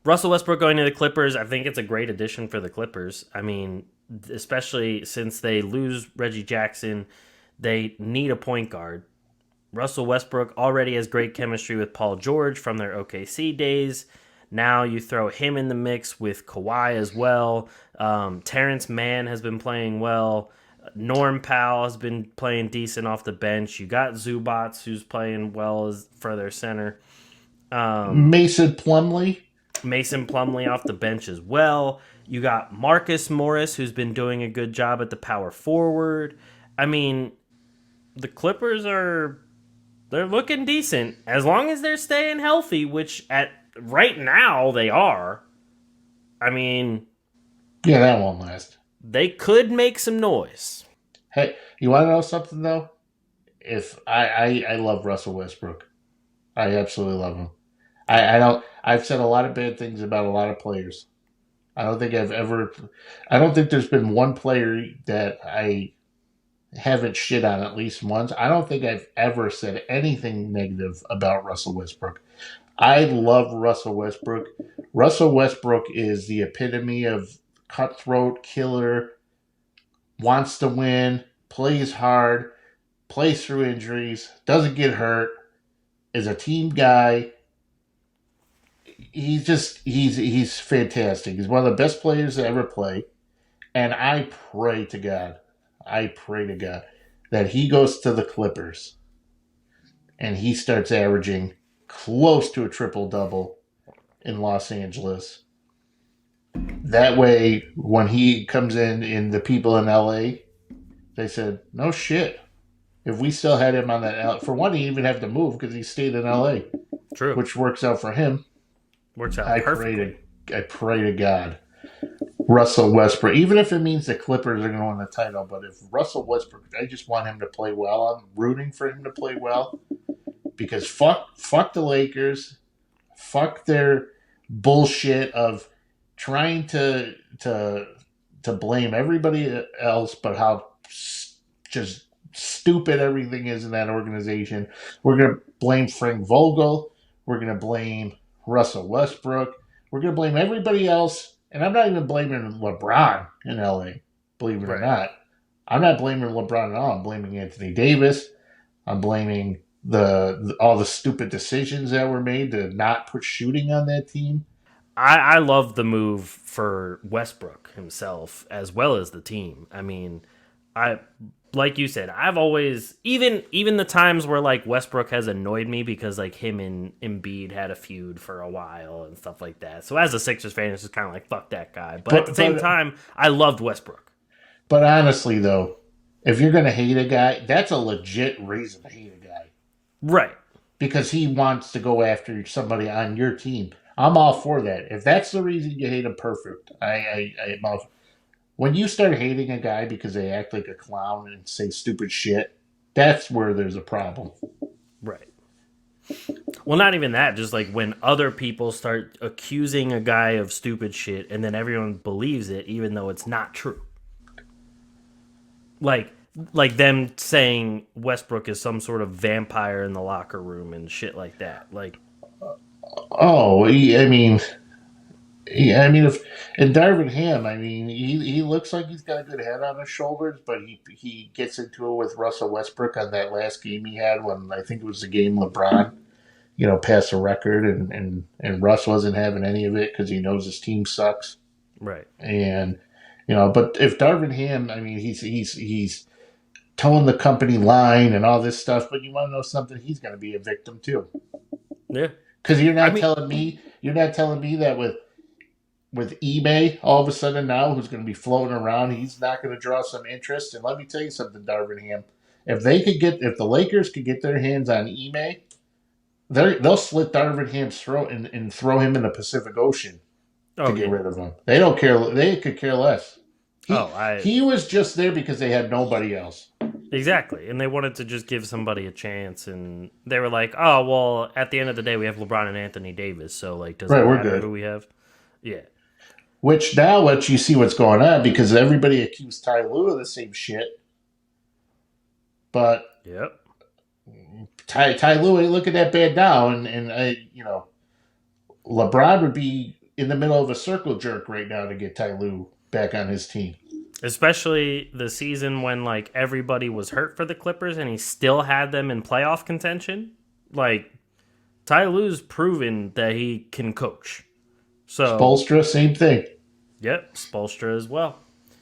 Russell Westbrook going to the Clippers, I think it's a great addition for the Clippers. I mean, especially since they lose Reggie Jackson, they need a point guard. Russell Westbrook already has great chemistry with Paul George from their OKC days. Now you throw him in the mix with Kawhi as well. Terrence Mann has been playing well. Norm Powell has been playing decent off the bench. You got Zubats, who's playing well as for their center. Um, Mason Plumley. Mason Plumley off the bench as well. You got Marcus Morris, who's been doing a good job at the power forward. I mean, the Clippers are they're looking decent as long as they're staying healthy, which at right now they are. I mean, Yeah, that won't last. they could make some noise. Hey, you want to know something though? If I love Russell Westbrook, I absolutely love him. I don't. I've said a lot of bad things about a lot of players. I don't think I've ever. I don't think there's been one player that I haven't shit on at least once. I don't think I've ever said anything negative about Russell Westbrook. I love Russell Westbrook. Russell Westbrook is the epitome of cutthroat killer, wants to win, plays hard, plays through injuries, doesn't get hurt, is a team guy. He's fantastic. He's one of the best players to ever play. And I pray to God that he goes to the Clippers and he starts averaging close to a triple double in Los Angeles. That way, when he comes in the people in LA, they said, no shit. If we still had him on that, for one, he even have to move because he stayed in LA, True. which works out for him. Works out I pray perfectly. to, I pray to God, Russell Westbrook. Even if it means the Clippers are going to win the title, but if Russell Westbrook, I just want him to play well. I'm rooting for him to play well because fuck the Lakers, fuck their bullshit of trying to blame everybody else, but how just stupid everything is in that organization. We're gonna blame Frank Vogel. We're gonna blame Russell Westbrook. We're gonna blame everybody else, and I'm not even blaming LeBron in LA. Believe it or Right. not, I'm not blaming LeBron at all. I'm blaming Anthony Davis. I'm blaming the all the stupid decisions that were made to not put shooting on that team. I love the move for Westbrook himself as well as the team. I mean, I like you said, I've always even the times where like Westbrook has annoyed me because like him and Embiid had a feud for a while and stuff like that. So as a Sixers fan, it's just kind of like fuck that guy. But at the But same but time, I loved Westbrook. but honestly though, if you're gonna hate a guy, that's a legit reason to hate a guy Right. because he wants to go after somebody on your team. I'm all for that. If that's the reason you hate him, perfect. I'm all, when you start hating a guy because they act like a clown and say stupid shit, that's where there's a problem. Right. Well, not even that. Just like when other people start accusing a guy of stupid shit, and then everyone believes it, even though it's not true. Like, like them saying Westbrook is some sort of vampire in the locker room and shit like that. Like, Oh, I mean, yeah, I mean, if and Darvin Ham, I mean, he looks like he's got a good head on his shoulders, but he gets into it with Russell Westbrook on that last game he had when I think it was the game LeBron, passed a record and Russ wasn't having any of it because he knows his team sucks. right, And but if Darvin Ham, I mean, he's towing the company line and all this stuff, but you want to know something? He's going to be a victim too, yeah. because I mean, you're not telling me that with eBay, all of a sudden now, who's going to be floating around, he's not going to draw some interest. And let me tell you something, Darvin Ham. If the Lakers could get their hands on eBay, they'll slit Darvin Ham's throat and throw him in the Pacific Ocean to oh get yeah, rid of him. They don't care. They could care less. He oh I he was just there because they had nobody else. exactly. And they wanted to just give somebody a chance, and they were like, oh well, at the end of the day, we have LeBron and Anthony Davis, so like, does it Right, we're matter good. who we have? Yeah, Which now lets you see what's going on because everybody accused Ty Lue of the same shit, but yep, Ty Lue ain't looking that bad now, and LeBron would be in the middle of a circle jerk right now to get Ty Lue back on his team. Especially the season when like everybody was hurt for the Clippers and he still had them in playoff contention. Like Ty Lue's proven that he can coach. So Spolstra, same thing. yep, Spoelstra as well.